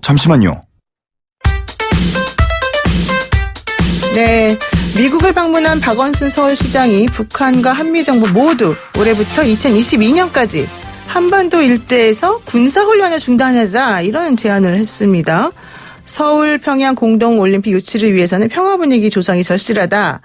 잠시만요. 네, 미국을 방문한 박원순 서울시장이 북한과 한미정부 모두 올해부터 2022년까지 한반도 일대에서 군사훈련을 중단하자 이런 제안을 했습니다. 서울 평양 공동올림픽 유치를 위해서는 평화 분위기 조성이 절실하다.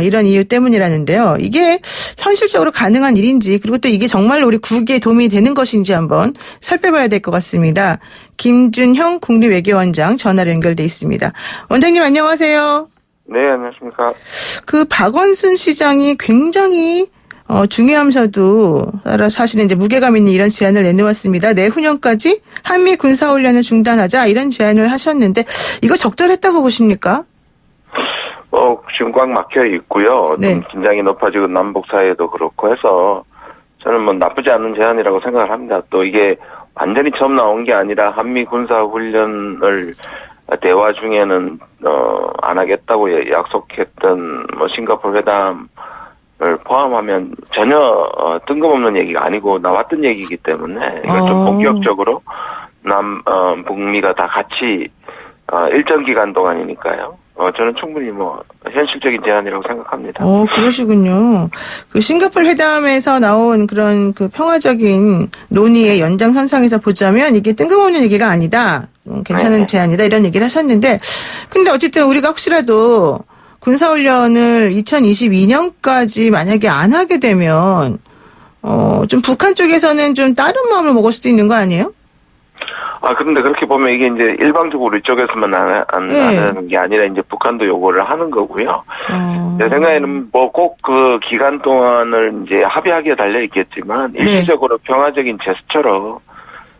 이런 이유 때문이라는데요. 이게 현실적으로 가능한 일인지 그리고 또 이게 정말로 우리 국익에 도움이 되는 것인지 한번 살펴봐야 될 것 같습니다. 김준형 국립외교원장 전화로 연결돼 있습니다. 원장님 안녕하세요. 네, 안녕하십니까. 그 박원순 시장이 굉장히 중요하면서도 사실은 이제 무게감 있는 이런 제안을 내놓았습니다. 내후년까지 한미 군사훈련을 중단하자 이런 제안을 하셨는데 이거 적절했다고 보십니까? 지금 꽉 막혀 있고요. 네. 좀 긴장이 높아지고 남북 사이에도 그렇고 해서 저는 나쁘지 않은 제안이라고 생각을 합니다. 또 이게 완전히 처음 나온 게 아니라 한미 군사훈련을 대화 중에는 안 하겠다고 약속했던 싱가포르 회담을 포함하면 전혀 뜬금없는 얘기가 아니고 나왔던 얘기이기 때문에 이걸 좀 본격적으로 북미가 다 같이 일정 기간 동안이니까요. 저는 충분히 현실적인 제안이라고 생각합니다. 그러시군요. 그 싱가포르 회담에서 나온 그런 그 평화적인 논의의 연장선상에서 보자면 이게 뜬금없는 얘기가 아니다. 괜찮은 제안이다. 이런 얘기를 하셨는데, 근데 어쨌든 우리가 혹시라도 군사훈련을 2022년까지 만약에 안 하게 되면, 좀 북한 쪽에서는 좀 다른 마음을 먹을 수도 있는 거 아니에요? 그런데 그렇게 보면 이게 이제 일방적으로 이쪽에서만 안 하는 게 아니라 이제 북한도 요구를 하는 거고요. 제 생각에는 꼭 그 기간 동안을 이제 합의하기에 달려 있겠지만 일시적으로 평화적인 제스처로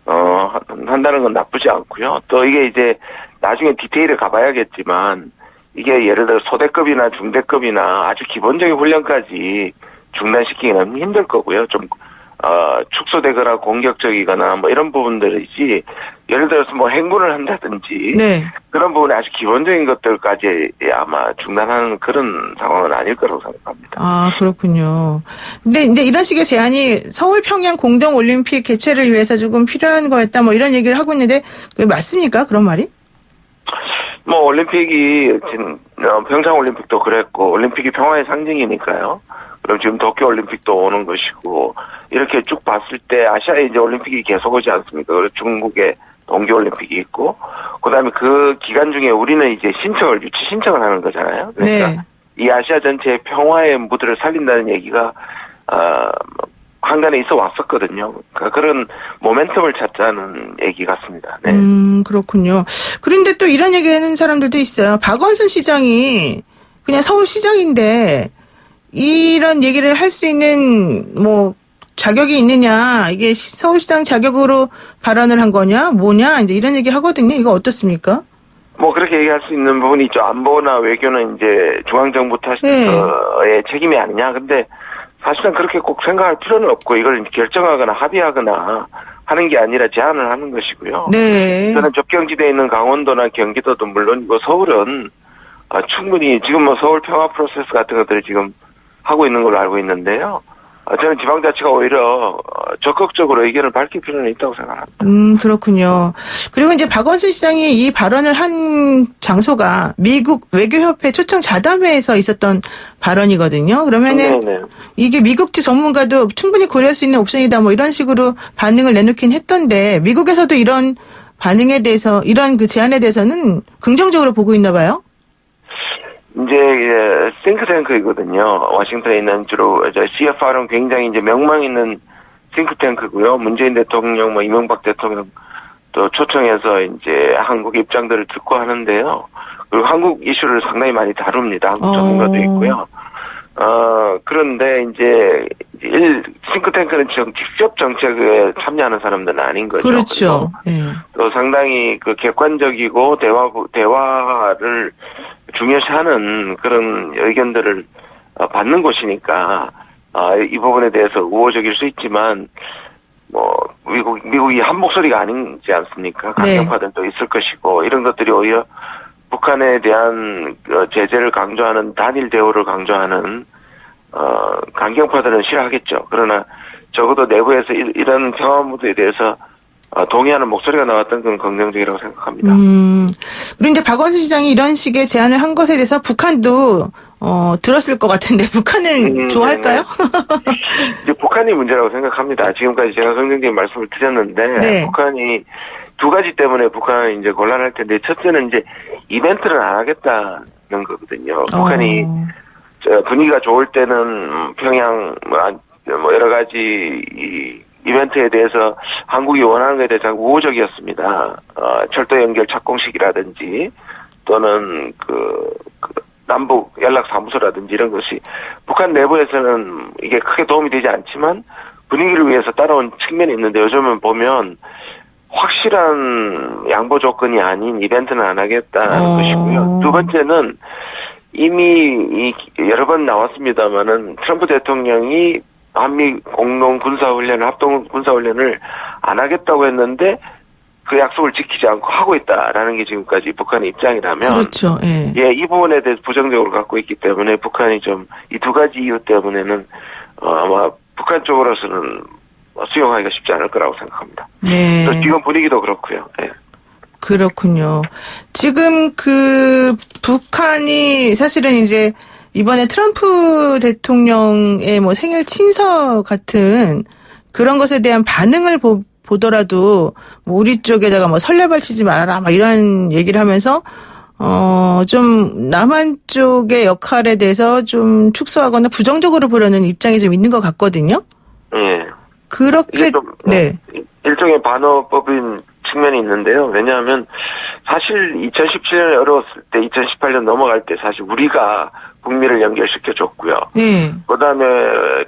한다는 건 나쁘지 않고요. 또 이게 이제 나중에 디테일을 가봐야겠지만 이게 예를 들어 소대급이나 중대급이나 아주 기본적인 훈련까지 중단시키기는 힘들 거고요. 좀 축소되거나 공격적이거나 이런 부분들이지, 예를 들어서 행군을 한다든지, 그런 부분에 아주 기본적인 것들까지 아마 중단하는 그런 상황은 아닐 거라고 생각합니다. 그렇군요. 근데 이제 이런 식의 제안이 서울 평양 공동올림픽 개최를 위해서 조금 필요한 거였다, 이런 얘기를 하고 있는데, 그게 맞습니까? 그런 말이? 올림픽이, 평창 올림픽도 그랬고, 올림픽이 평화의 상징이니까요. 그럼 지금 도쿄올림픽도 오는 것이고, 이렇게 쭉 봤을 때 아시아에 이제 올림픽이 계속 오지 않습니까? 그리고 중국에 동계올림픽이 있고, 그 다음에 그 기간 중에 우리는 이제 유치 신청을 하는 거잖아요. 그러니까 이 아시아 전체의 평화의 무드를 살린다는 얘기가, 한간에 있어 왔었거든요. 그러니까 그런 모멘텀을 찾자는 얘기 같습니다. 네. 그렇군요. 그런데 또 이런 얘기 하는 사람들도 있어요. 박원순 시장이 그냥 서울시장인데, 이런 얘기를 할 수 있는 자격이 있느냐, 이게 서울시장 자격으로 발언을 한 거냐, 뭐냐, 이제 이런 얘기 하거든요. 이거 어떻습니까? 그렇게 얘기할 수 있는 부분이 있죠. 안보나 외교는 이제 중앙정부 탓의 책임이 아니냐. 근데 사실은 그렇게 꼭 생각할 필요는 없고, 이걸 결정하거나 합의하거나 하는 게 아니라 제안을 하는 것이고요. 저는 접경지대에 있는 강원도나 경기도도 물론이고, 서울은 충분히 지금 서울 평화 프로세스 같은 것들을 지금 하고 있는 걸로 알고 있는데요. 저는 지방자치가 오히려 적극적으로 의견을 밝힐 필요는 있다고 생각합니다. 그렇군요. 그리고 이제 박원순 시장이 이 발언을 한 장소가 미국 외교협회 초청 자담회에서 있었던 발언이거든요. 그러면은 이게 미국지 전문가도 충분히 고려할 수 있는 옵션이다, 이런 식으로 반응을 내놓긴 했던데, 미국에서도 이런 반응에 대해서, 이런 그 제안에 대해서는 긍정적으로 보고 있나 봐요? 이제 싱크탱크이거든요. 워싱턴에 있는 주로 CFR은 굉장히 이제 명망 있는 싱크탱크고요. 문재인 대통령, 이명박 대통령 또 초청해서 이제 한국 입장들을 듣고 하는데요. 그리고 한국 이슈를 상당히 많이 다룹니다. 한국 전문가도 있고요. 그런데 이제 싱크탱크는 직접 정책에 참여하는 사람들은 아닌 거죠. 그렇죠. 또 상당히 그 객관적이고 대화를 중요시하는 그런 의견들을 받는 곳이니까 이 부분에 대해서 우호적일 수 있지만 미국이 한 목소리가 아니지 않습니까? 강경파들도 있을 것이고, 이런 것들이 오히려 북한에 대한 제재를 강조하는, 단일 대우를 강조하는 강경파들은 싫어하겠죠. 그러나 적어도 내부에서 이런 평화 무드에 대해서 동의하는 목소리가 나왔던 건 긍정적이라고 생각합니다. 그리고 이제 박원순 시장이 이런 식의 제안을 한 것에 대해서 북한도 들었을 것 같은데 북한은 좋아할까요? 이제 북한이 문제라고 생각합니다. 지금까지 제가 긍정적인 말씀을 드렸는데 네. 북한이 두 가지 때문에 북한은 이제 곤란할 텐데 첫째는 이제 이벤트를 안 하겠다는 거거든요. 북한이 분위기가 좋을 때는 평양 뭐 여러 가지 이 이벤트에 대해서 한국이 원하는 것에 대해서 우호적이었습니다. 철도 연결 착공식이라든지 또는 그 남북 연락 사무소라든지 이런 것이 북한 내부에서는 이게 크게 도움이 되지 않지만 분위기를 위해서 따라온 측면이 있는데 요즘은 보면 확실한 양보 조건이 아닌 이벤트는 안 하겠다는 것이고요. 두 번째는 이미 여러 번 나왔습니다만은 트럼프 대통령이 한미 공동 군사훈련을 합동 군사훈련을 안 하겠다고 했는데 그 약속을 지키지 않고 하고 있다라는 게 지금까지 북한의 입장이라면 그렇죠. 예, 이 부분에 대해서 부정적으로 갖고 있기 때문에 북한이 좀 이 두 가지 이유 때문에는 아마 북한 쪽으로서는 수용하기가 쉽지 않을 거라고 생각합니다. 네. 지금 분위기도 그렇고요. 네. 그렇군요. 지금 그 북한이 사실은 이제 이번에 트럼프 대통령의 뭐 생일 친서 같은 그런 것에 대한 반응을 보더라도 뭐 우리 쪽에다가 뭐 설레발 치지 말아라 막 이런 얘기를 하면서 좀 남한 쪽의 역할에 대해서 좀 축소하거나 부정적으로 보려는 입장이 좀 있는 것 같거든요. 네. 그렇게 좀, 네. 일종의 반어법인 측면이 있는데요. 왜냐하면 사실 2017년에 어려웠을 때 2018년 넘어갈 때 사실 우리가 북미를 연결시켜줬고요. 네. 그다음에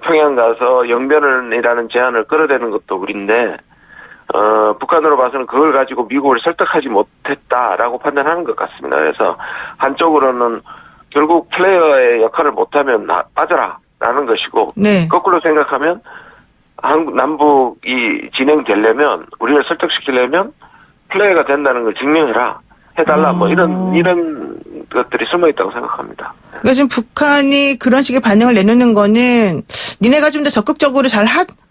평양 가서 영변이라는 제안을 끌어대는 것도 우리인데 북한으로 봐서는 그걸 가지고 미국을 설득하지 못했다라고 판단하는 것 같습니다. 그래서 한쪽으로는 결국 플레이어의 역할을 못하면 빠져라라는 것이고 네. 거꾸로 생각하면 남북이 진행되려면 우리를 설득시키려면 플레이가 된다는 걸 증명해라 해달라 뭐 이런 것들이 숨어 있다고 생각합니다. 그러니까 지금 북한이 그런 식의 반응을 내놓는 거는 니네가 좀 더 적극적으로 잘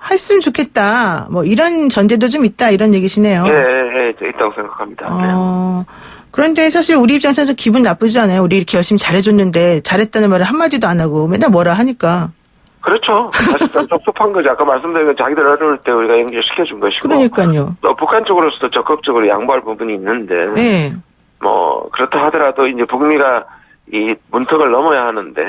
했으면 좋겠다 뭐 이런 전제도 좀 있다 이런 얘기시네요. 예, 있다고 생각합니다. 네. 그런데 사실 우리 입장에서 기분 나쁘지 않아요. 우리 이렇게 열심히 잘해줬는데 잘했다는 말을 한마디도 안 하고 맨날 뭐라 하니까. 그렇죠. 사실상 섭섭한 거죠. 아까 말씀드린 건 자기들 어려울 때 우리가 연결시켜준 것이고. 그러니까요. 또 북한 쪽으로서도 적극적으로 양보할 부분이 있는데. 네. 뭐 그렇다 하더라도 이제 북미가 이 문턱을 넘어야 하는데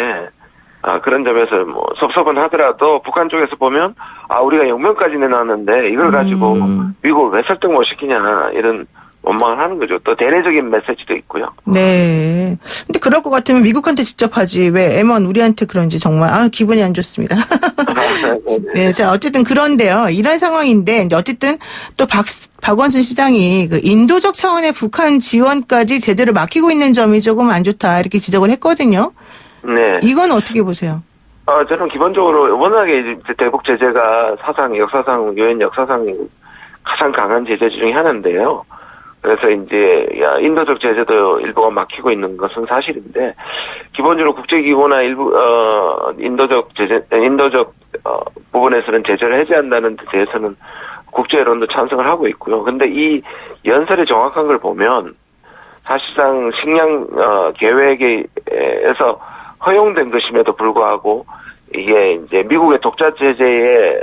그런 점에서 뭐 섭섭은 하더라도 북한 쪽에서 보면 우리가 영변까지 내놨는데 이걸 가지고 미국을 왜 설득 못 시키냐 이런 원망을 하는 거죠. 또 대내적인 메시지도 있고요. 네. 근데 그럴 것 같으면 미국한테 직접 하지 왜 M1 우리한테 그런지 정말 기분이 안 좋습니다. 네, 자 어쨌든 그런데요. 이런 상황인데 어쨌든 또 박원순 시장이 그 인도적 차원의 북한 지원까지 제대로 막히고 있는 점이 조금 안 좋다 이렇게 지적을 했거든요. 네. 이건 어떻게 보세요? 저는 기본적으로 워낙에 이제 대북 제재가 역사상 유엔 역사상 가장 강한 제재 중에 하나인데요. 그래서 이제 인도적 제재도 일부가 막히고 있는 것은 사실인데 기본적으로 국제기구나 일부 인도적 부분에서는 제재를 해제한다는 데 대해서는 국제 여론도 찬성을 하고 있고요. 근데 이 연설이 정확한 걸 보면 사실상 식량 계획에서 허용된 것임에도 불구하고 이게 이제 미국의 독자 제재의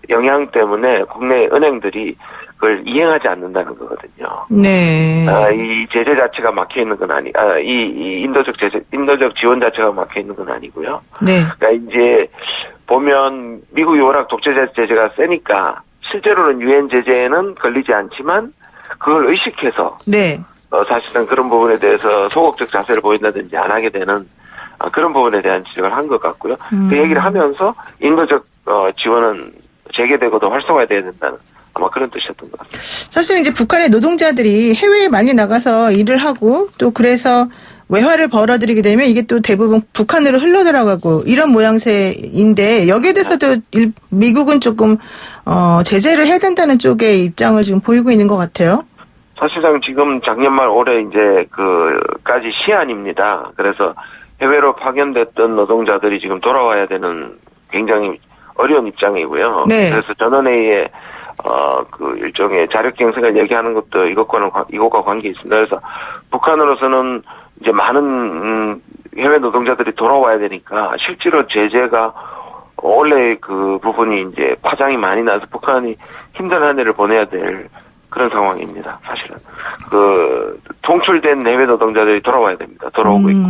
영향 때문에 국내 은행들이 그걸 이행하지 않는다는 거거든요. 네. 이 제재 자체가 막혀 있는 건 이 인도적 지원 자체가 막혀 있는 건 아니고요. 네. 그러니까 이제 보면 미국이 워낙 독재 제재가 세니까 실제로는 유엔 제재에는 걸리지 않지만 그걸 의식해서 네. 사실상 그런 부분에 대해서 소극적 자세를 보인다든지 안 하게 되는 그런 부분에 대한 지적을 한 것 같고요. 그 얘기를 하면서 인도적 지원은 재개되고도 활성화돼야 된다는 아마 그런 뜻이었던 것 같습니다. 사실 이제 북한의 노동자들이 해외에 많이 나가서 일을 하고 또 그래서 외화를 벌어들이게 되면 이게 또 대부분 북한으로 흘러들어가고 이런 모양새인데 여기에 대해서도 미국은 조금 제재를 해야 된다는 쪽의 입장을 지금 보이고 있는 것 같아요. 사실상 지금 작년 말 올해 이제 그까지 시한입니다. 그래서 해외로 파견됐던 노동자들이 지금 돌아와야 되는 굉장히 어려운 입장이고요. 네. 그래서 전원회의에 그 일종의 자력 경쟁을 얘기하는 것도 이것과 관계 있습니다. 그래서 북한으로서는 이제 많은 해외 노동자들이 돌아와야 되니까 실제로 제재가 원래 그 부분이 이제 파장이 많이 나서 북한이 힘든 한 해를 보내야 될 그런 상황입니다. 사실은 그 통출된 해외 노동자들이 돌아와야 됩니다. 돌아오고 있고.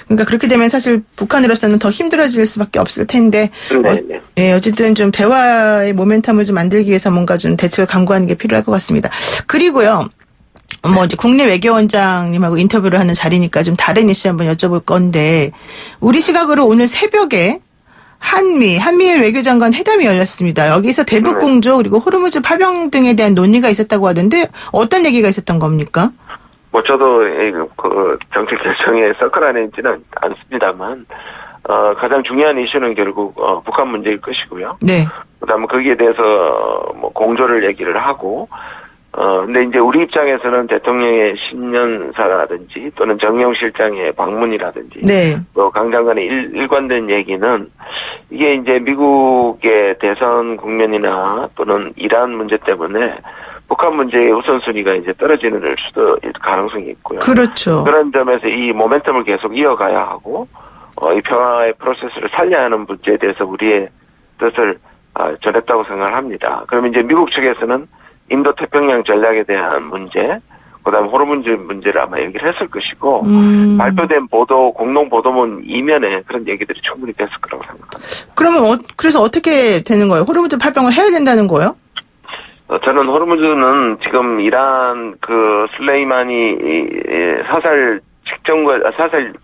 그러니까 그렇게 되면 사실 북한으로서는 더 힘들어질 수밖에 없을 텐데. 네. 어쨌든 좀 대화의 모멘텀을 좀 만들기 위해서 뭔가 좀 대책을 강구하는 게 필요할 것 같습니다. 그리고요. 뭐 이제 국내 외교원장님하고 인터뷰를 하는 자리니까 좀 다른 이슈 한번 여쭤볼 건데 우리 시각으로 오늘 새벽에 한미일 외교장관 회담이 열렸습니다. 여기서 대북 공조 그리고 호르무즈 파병 등에 대한 논의가 있었다고 하던데 어떤 얘기가 있었던 겁니까? 뭐 저도 그 정책 결정에 서클 안에 있지는 않습니다만 가장 중요한 이슈는 결국 북한 문제일 것이고요. 네. 그다음에 거기에 대해서 뭐 공조를 얘기를 하고 근데 이제 우리 입장에서는 대통령의 신년사라든지 또는 정영 실장의 방문이라든지 네. 또 강 장관의 일관된 얘기는 이게 이제 미국의 대선 국면이나 또는 이란 문제 때문에 북한 문제의 우선순위가 이제 떨어지는 수도 가능성이 있고요. 그렇죠. 그런 점에서 이 모멘텀을 계속 이어가야 하고 이 평화의 프로세스를 살려야 하는 문제에 대해서 우리의 뜻을 전했다고 생각을 합니다. 그러면 이제 미국 측에서는 인도 태평양 전략에 대한 문제, 그다음에 호르무즈 문제를 아마 얘기를 했을 것이고 발표된 보도, 공동 보도문 이면에 그런 얘기들이 충분히 됐을 거라고 생각합니다. 그러면 그래서 어떻게 되는 거예요? 호르무즈 파병을 해야 된다는 거예요? 저는 호르무즈는 지금 이란 그 슬레이마니 사살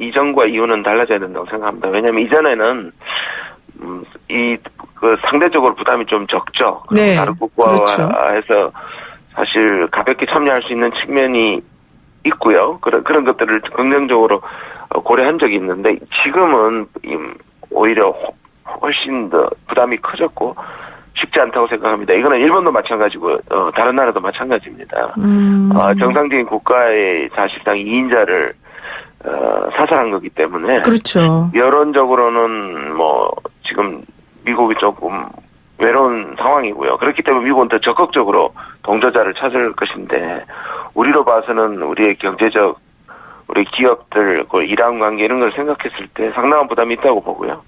이전과 이후는 달라져야 된다고 생각합니다. 왜냐하면 이전에는 그 상대적으로 부담이 좀 적죠. 네. 다른 국가와 그렇죠. 해서 사실 가볍게 참여할 수 있는 측면이 있고요. 그런 것들을 긍정적으로 고려한 적이 있는데 지금은 오히려 훨씬 더 부담이 커졌고 쉽지 않다고 생각합니다. 이거는 일본도 마찬가지고 다른 나라도 마찬가지입니다. 정상적인 국가의 사실상 2인자를 사살한 거기 때문에 그렇죠. 여론적으로는 뭐 지금 미국이 조금 외로운 상황이고요. 그렇기 때문에 미국은 더 적극적으로 동조자를 찾을 것인데 우리로 봐서는 우리의 경제적 우리 기업들 그 이란 관계 이런 걸 생각했을 때 상당한 부담이 있다고 보고요.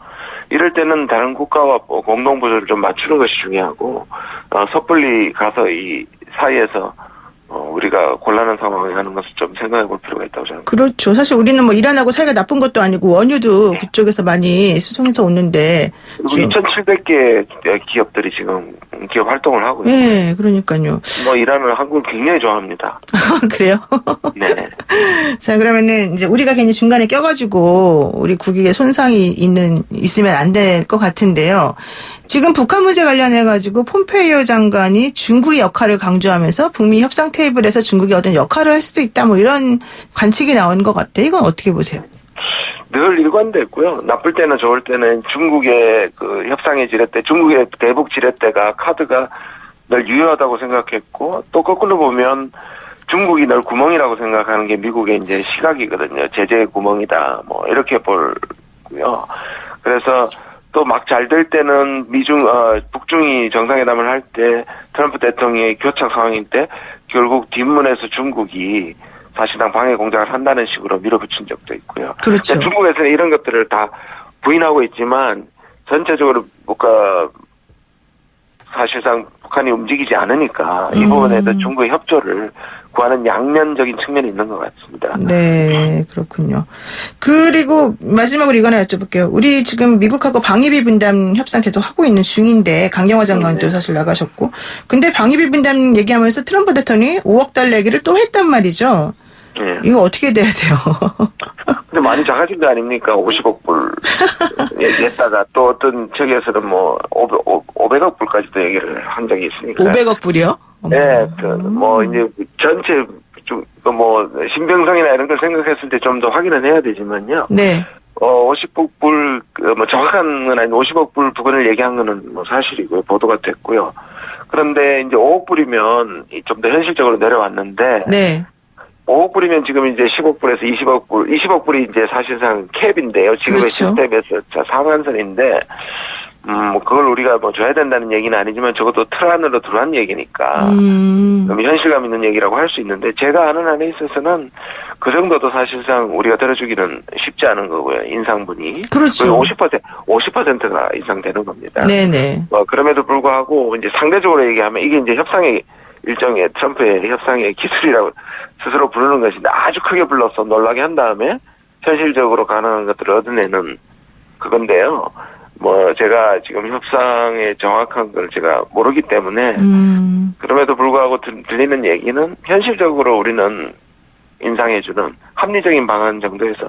이럴 때는 다른 국가와 공동 부조를 좀 맞추는 것이 중요하고 섣불리 가서 이 사이에서 우리가 곤란한 상황에 가는 것을 좀 생각해 볼 필요가 있다고 생각합니다. 그렇죠. 사실 우리는 뭐 이란하고 사이가 나쁜 것도 아니고 원유도 그쪽에서 많이 수송해서 오는데. 그리고 2,700개 기업들이 지금 기업 활동을 하고 있어요. 네, 그러니까요. 뭐 이란은 한국을 굉장히 좋아합니다. 그래요? 네. 자, 그러면은 이제 우리가 괜히 중간에 껴가지고 우리 국익에 손상이 있으면 안 될 것 같은데요. 지금 북한 문제 관련해가지고 폼페이오 장관이 중국의 역할을 강조하면서 북미 협상 테이블에서 중국이 어떤 역할을 할 수도 있다 뭐 이런 관측이 나온 것 같아요. 이건 어떻게 보세요? 늘 일관됐고요. 나쁠 때는 좋을 때는 중국의 그 협상의 지렛대, 중국의 대북 지렛대가 카드가 늘 유효하다고 생각했고 또 거꾸로 보면 중국이 늘 구멍이라고 생각하는 게 미국의 이제 시각이거든요. 제재의 구멍이다. 뭐 이렇게 보고요. 그래서 또 막 잘 될 때는 북중이 정상회담을 할 때 트럼프 대통령이 교착 상황일 때 결국 뒷문에서 중국이 사실상 방해 공작을 한다는 식으로 밀어붙인 적도 있고요. 그렇죠. 중국에서는 이런 것들을 다 부인하고 있지만 전체적으로 사실상 북한이 움직이지 않으니까 이 부분에서 중국의 협조를 구하는 양면적인 측면이 있는 것 같습니다. 네, 그렇군요. 그리고 마지막으로 이거 하나 여쭤볼게요. 우리 지금 미국하고 방위비 분담 협상 계속 하고 있는 중인데 강경화 장관도 사실 나가셨고 근데 방위비 분담 얘기하면서 트럼프 대통령이 5억 달러 얘기를 또 했단 말이죠. 네. 이거 어떻게 돼야 돼요? 근데 많이 작아진 거 아닙니까? 50억 불 얘기했다가 또 어떤 측에서는 뭐 500억 불까지도 얘기를 한 적이 있으니까. 500억 불이요? 네, 뭐 이제 전체 뭐 신병성이나 이런 걸 생각했을 때 좀 더 확인은 해야 되지만요. 네. 50억 불 뭐 정확한 건 아닌 50억 불 부분을 얘기한 거는 뭐 사실이고요. 보도가 됐고요. 그런데 이제 5억 불이면 좀 더 현실적으로 내려왔는데. 네. 5억 불이면 지금 이제 10억 불에서 20억 불이 이제 사실상 캡인데요. 지금의 그렇죠. 시스템에서 상한선인데 뭐 그걸 우리가 뭐 줘야 된다는 얘기는 아니지만 적어도 틀 안으로 들어간 얘기니까 그럼 현실감 있는 얘기라고 할 수 있는데 제가 아는 안에 있어서는 그 정도도 사실상 우리가 들어주기는 쉽지 않은 거고요. 인상분이. 그렇죠. 50%가 인상되는 겁니다. 네네. 그럼에도 불구하고 이제 상대적으로 얘기하면 이게 이제 협상의 일종의 트럼프의 협상의 기술이라고 스스로 부르는 것인데 아주 크게 불러서 놀라게 한 다음에 현실적으로 가능한 것들을 얻어내는 그건데요. 제가 지금 협상의 정확한 걸 제가 모르기 때문에 그럼에도 불구하고 들리는 얘기는 현실적으로 우리는 인상해주는 합리적인 방안 정도에서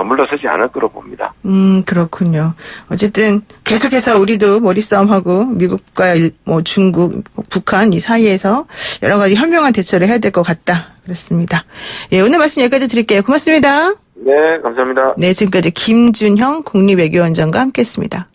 물러서지 않을 거로 봅니다. 그렇군요. 어쨌든 계속해서 우리도 머리싸움하고 미국과 중국, 북한 이 사이에서 여러 가지 현명한 대처를 해야 될 것 같다. 그렇습니다. 예, 오늘 말씀 여기까지 드릴게요. 고맙습니다. 네, 감사합니다. 네, 지금까지 김준형 국립외교원장과 함께했습니다.